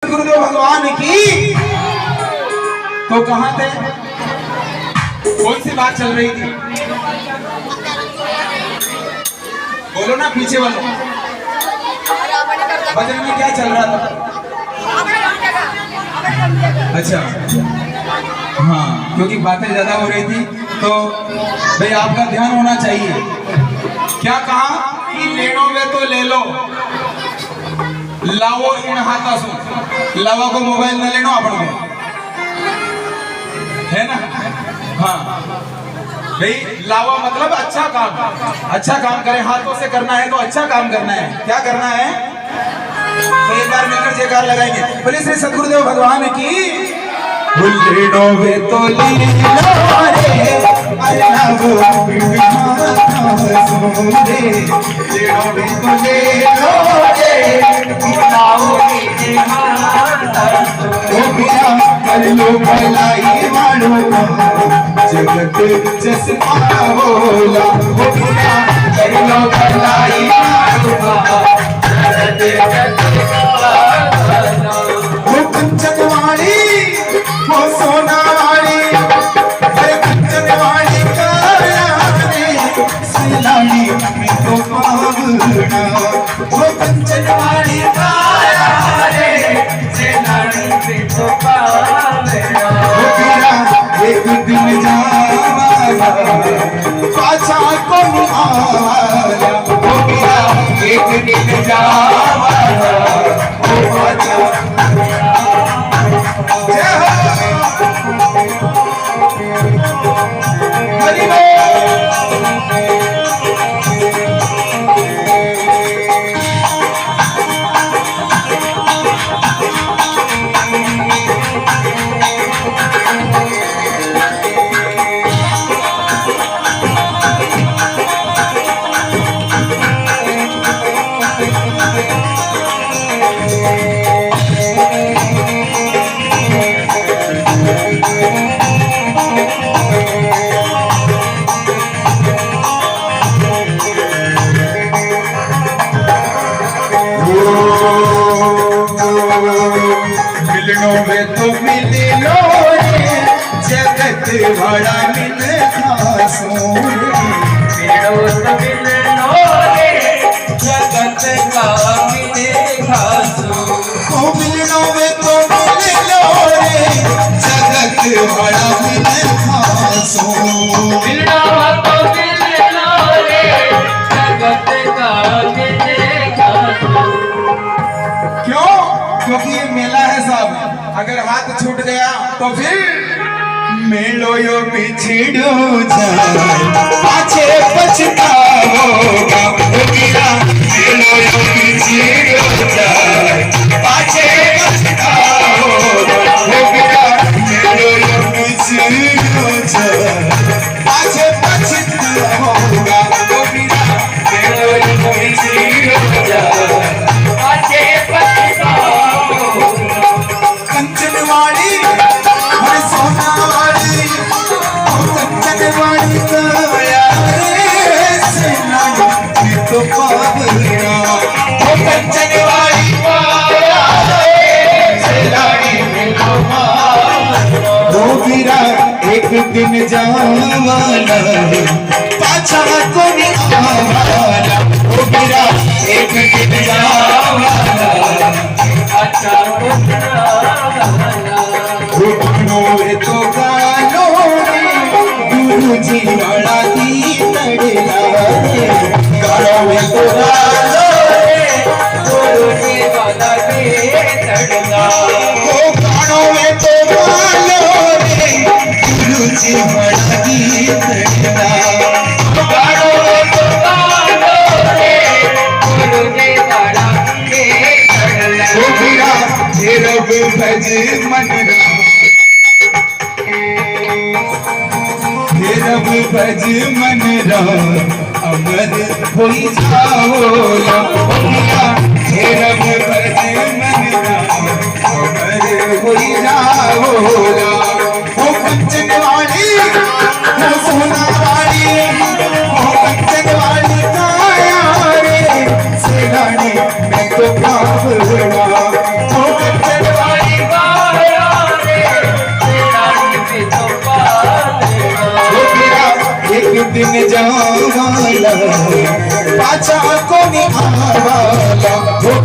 गुरुदेव भगवान की। तो कहाँ थे? कौन सी बात चल रही थी? बोलो ना, पीछे वालों। भजन में क्या चल रहा था? अच्छा, हाँ, क्योंकि बातें ज्यादा हो रही थी तो भाई आपका ध्यान होना चाहिए। क्या कहा कि लेनो वे तो ले लो, लावो इन हाथा सु। लावा को मोबाइल न लेनो अपन को, है ना? हाँ भाई, लावा मतलब अच्छा काम। अच्छा काम करें, हाथों से करना है तो अच्छा काम करना है। क्या करना है? तो एक बार मिलकर जयकार लगाएंगे। बोले श्री सद्गुरुदेव भगवान की। लेनो वे तो ले लो रे, अल्लाह वो सोरे। लेनो वे तो ले लो रे, कर लो भलाई मानो, जगत चश्मा बोला। कर लो भलाई मानो, वो कंचनवाड़ी, वो सोनावाड़ी, अरे कंचनवाड़ी कायाने, सिलानी में तो पावना। वो कंचनवाड़ी कायाने, सिलानी में तो पावना। वो तेरा एक दिन जावाला, पाछा को आवाला। वो तेरा एक दिन जावाला, पाछा। मिलनो में तो मिले लो रे, जगत बड़ा मिल खासो रे। मिलो तो मिले लो रे, जगत का मिले खासो। ओ मिलनो में तो मिले लो रे, जगत बड़ा मिल खासो। मिलनो तो मिले लो रे, जगत का मिले खासो। क्यों? क्योंकि ये मेला है साहब। अगर हाथ छूट गया तो फिर मेलो यो पिछड़ो जाए, पाछे पछताओगा। मेलो यो पिछड़ो जाए, पाछे पछताओगा। मेलो यो पिछड़ो जाए, पाछे पछताओगा। मेलो यो पिछड़ो जाए, पाछे कंचनवाड़ी, हर सोनावाड़ी, कंचनवाड़ी काया रे, सिलानी में तो पावना। वो कंचनवाड़ी काया रे, सिलानी में तो पावना। वो वीरा एक दिन जावाला, पाछा को नहीं आवाला। वो वीरा एक दिन जावाला, पाछा को तो गालो रे, गुरु जी वाला दी तड़ला रे। गालो तो गालो रे, गुरु जी वाला दी तड़ला। ओ गालो तो गालो रे, गुरु जी वाला दी तड़ला। गालो तो गालो रे, गुरु जी वाला दी तड़ला। ओ मेरा रब भज मन रब भज मन राम, अमर होई जाओला। हे रब भज मन राम, अमर होई जाओला। वो कंचनवाड़ी, वो सोनावाड़ी, वो कंचनवाड़ी काया रे, सिलानी में तो पावना। वो कंचनवाड़ी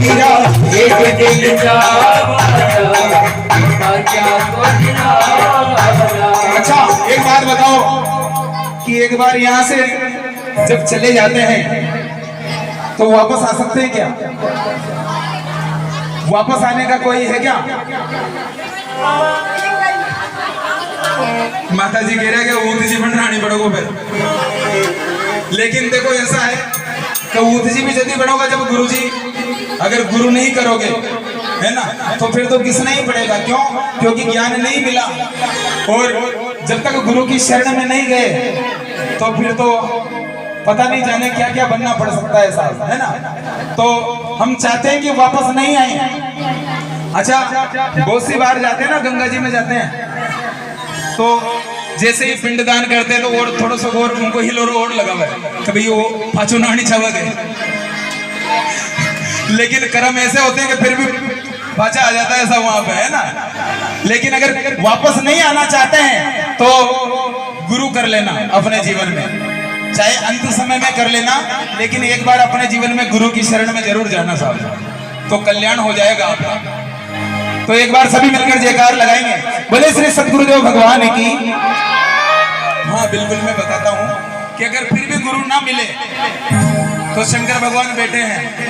गिरा एक दिन अच्छा एक बात बताओ कि एक बार यहाँ से जब चले जाते हैं तो वापस आ सकते हैं क्या? वापस आने का कोई है क्या? माता जी कह रहे हैं कि ऊँट जी बन रानी बढ़ोगो फिर। लेकिन देखो ऐसा है कि ऊँट जी भी जल्दी बढ़ोगा जब गुरु जी अगर गुरु नहीं करोगे है ना तो फिर तो किसना ही पड़ेगा। क्यों? क्योंकि ज्ञान नहीं मिला और जब तक गुरु की शरण में नहीं गए तो फिर तो पता नहीं जाने क्या क्या बनना पड़ सकता है साहब, है ना। तो हम चाहते हैं कि वापस नहीं आए। अच्छा बहुत सी बार जाते हैं ना गंगा जी में जाते हैं तो जैसे ही पिंडदान करते हैं तो और थोड़ा सा और उनको हिलोर और लगा हुआ है कभी वो पाचो नानी छावा गए। लेकिन कर्म ऐसे होते हैं कि फिर भी पाचा आ जाता है ऐसा वहां पे, है ना। लेकिन अगर वापस नहीं आना चाहते हैं तो गुरु कर लेना अपने जीवन में, चाहे अंत समय में कर लेना, लेकिन एक बार अपने जीवन में गुरु की शरण में जरूर जाना साहब, तो कल्याण हो जाएगा आपका। तो एक बार सभी मिलकर जयकार लगाएंगे, बोले श्री सतगुरुदेव भगवान की। हाँ बिल्कुल, मैं बताता हूँ कि अगर फिर भी गुरु ना मिले तो शंकर भगवान बैठे हैं।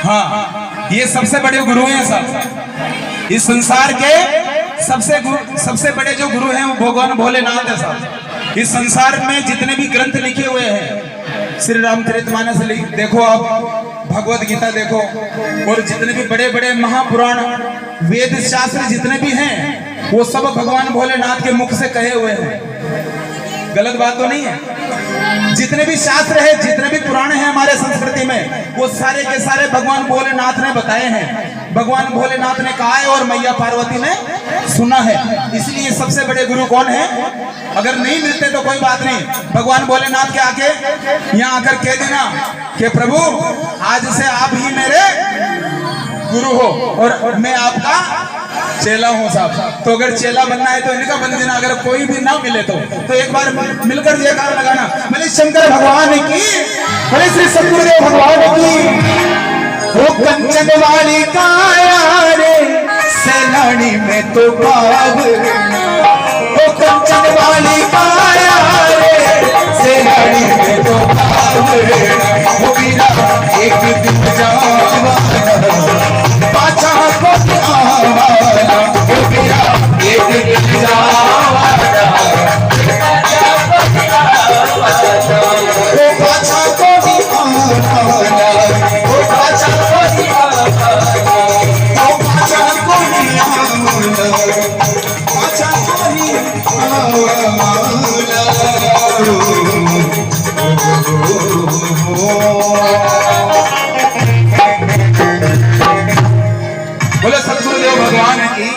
हाँ ये सबसे बड़े गुरु हैं साहब, इस संसार के सबसे बड़े जो गुरु हैं वो भगवान भोलेनाथ है साहब। इस संसार में जितने भी ग्रंथ लिखे हुए हैं, श्री रामचरितमानस देखो आप, भगवत गीता देखो, और जितने भी बड़े बड़े महापुराण वेद शास्त्र जितने भी हैं वो सब भगवान भोलेनाथ के मुख से कहे हुए हैं। गलत बात तो नहीं है। जितने भी शास्त्र है, जितने भी पुराण हैं हमारे संस्कृति में, वो सारे के सारे भगवान भोलेनाथ ने बताए हैं, भगवान भोलेनाथ ने कहा है और मैया पार्वती ने सुना है। इसलिए सबसे बड़े गुरु कौन है? अगर नहीं मिलते तो कोई बात नहीं, भगवान भोलेनाथ के आके यहाँ आकर कह देना कि प्रभु आज से आप ही मेरे गुरु हो और मैं आपका चेला हूँ साहब। तो अगर चेला बनना है तो इनका बन देना, अगर कोई भी ना मिले तो एक बार मिलकर जयकार लगाना, बोले शंकर भगवान की, बोले श्री सतगुरुदेव भगवान की। वो कंचन वाली काया रे सैलानी में तो भाव, वो कंचन वाली काया रे सैलानी में तो भाव, वो मेरा एक दिन जावा पाछा को आवारा, वो मेरा एक दिन जावा वो पाछा को भी आवारा, वो पाछा को भी आवारा, वो पाछा को भी आवारा, पाछा को भी बोले सतगुरुदेव भगवान की।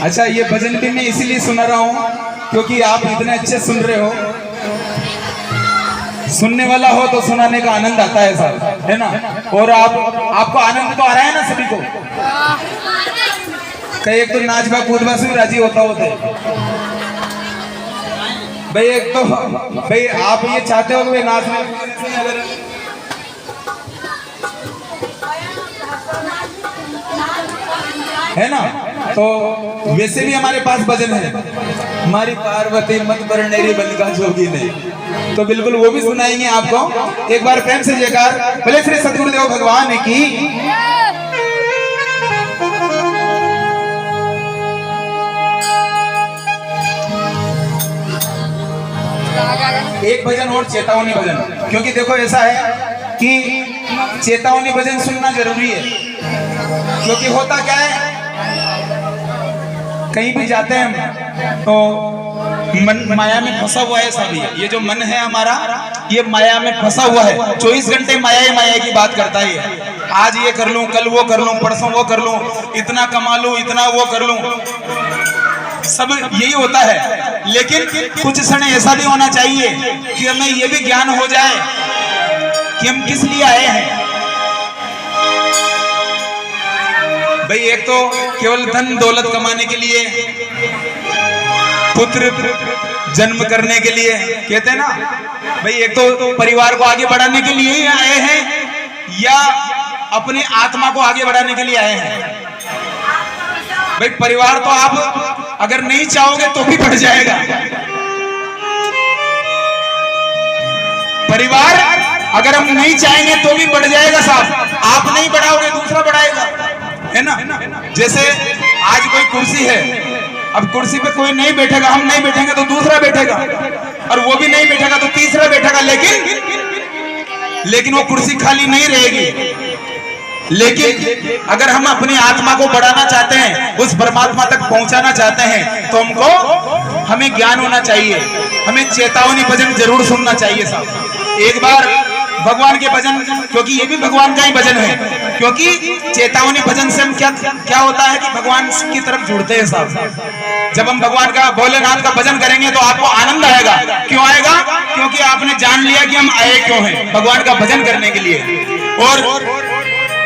अच्छा ये भजन भी मैं इसीलिए सुना रहा हूँ क्योंकि आप इतने अच्छे सुन रहे हो, सुनने वाला हो तो सुनाने का आनंद आता है साहब, है ना। और आपको आनंद तो आ रहा है ना सभी को। कई एक तो नाचबा कूदबा से राजी होता होते भाई, एक तो भाई आप ये चाहते हो कि नाच में है ना, तो वैसे भी हमारे पास भजन है, हमारी पार्वती मत पर नेरी बंद जोगी नहीं, तो बिल्कुल वो भी सुनाएंगे आपको। एक बार प्रेम से जयकार, बोले श्री सतगुरुदेव भगवान की। एक भजन और चेतावनी भजन, क्योंकि देखो ऐसा है कि चेतावनी भजन सुनना जरूरी है, क्योंकि होता क्या है कहीं भी जाते हैं तो मन माया में फंसा हुआ है सभी। ये जो मन है हमारा, ये माया में फंसा हुआ है, 24 घंटे माया ही माया की बात करता है। आज ये कर लूं, कल वो कर लूं, परसों वो कर लूं, इतना कमा लूं, इतना वो कर लूं, सब यही होता है। लेकिन कुछ क्षण ऐसा भी होना चाहिए कि हमें ये भी ज्ञान हो जाए कि हम किस लिए आए हैं। भाई एक तो केवल धन दौलत कमाने के लिए, पुत्र जन्म करने के लिए, कहते हैं ना भाई एक तो परिवार को आगे बढ़ाने के लिए ही आए हैं या अपनी आत्मा को आगे बढ़ाने के लिए आए हैं? भाई परिवार तो आप अगर नहीं चाहोगे तो भी बढ़ जाएगा। परिवार अगर हम नहीं चाहेंगे तो भी बढ़ जाएगा साहब। आप नहीं बढ़ाओगे दूसरा बढ़ाएगा, है ना। जैसे आज कोई कुर्सी है, अब कुर्सी पे कोई नहीं बैठेगा, हम नहीं बैठेंगे तो दूसरा बैठेगा, और वो भी नहीं बैठेगा तो तीसरा बैठेगा। लेकिन वो कुर्सी खाली नहीं रहेगी। लेकिन अगर हम अपनी आत्मा को बढ़ाना चाहते हैं, उस परमात्मा तक पहुंचाना चाहते हैं, तो हमें ज्ञान होना चाहिए, हमें चेतावनी भजन जरूर सुनना चाहिए साहब। एक बार भगवान के भजन, क्योंकि ये भी भगवान का ही भजन है, क्योंकि चेतावनी भजन से हम क्या होता है कि भगवान की तरफ जुड़ते हैं साहब। जब हम भगवान का, भोलेनाथ का भजन करेंगे तो आपको आनंद आएगा। क्यों आएगा? क्योंकि आपने जान लिया कि हम आए क्यों हैं, भगवान का भजन करने के लिए। और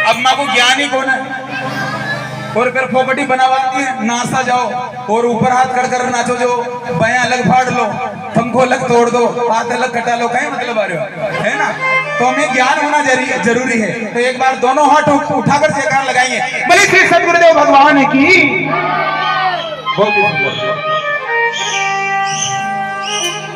अब माँ को ज्ञान ही कौन है, और फिर फोकटी बनावाती है, नाचा जाओ और ऊपर हाथ कर कर नाचो, जो बाया अलग फाड़ लो, पंखो अलग तोड़ दो, हाथ अलग कटा लो, कहीं मतलब आ रहे हो, है ना। तो हमें ज्ञान होना जरूरी है। तो एक बार दोनों हाथ उठाकर जयकार लगाएंगे, बोले श्री सद्गुरुदेव भगवान की।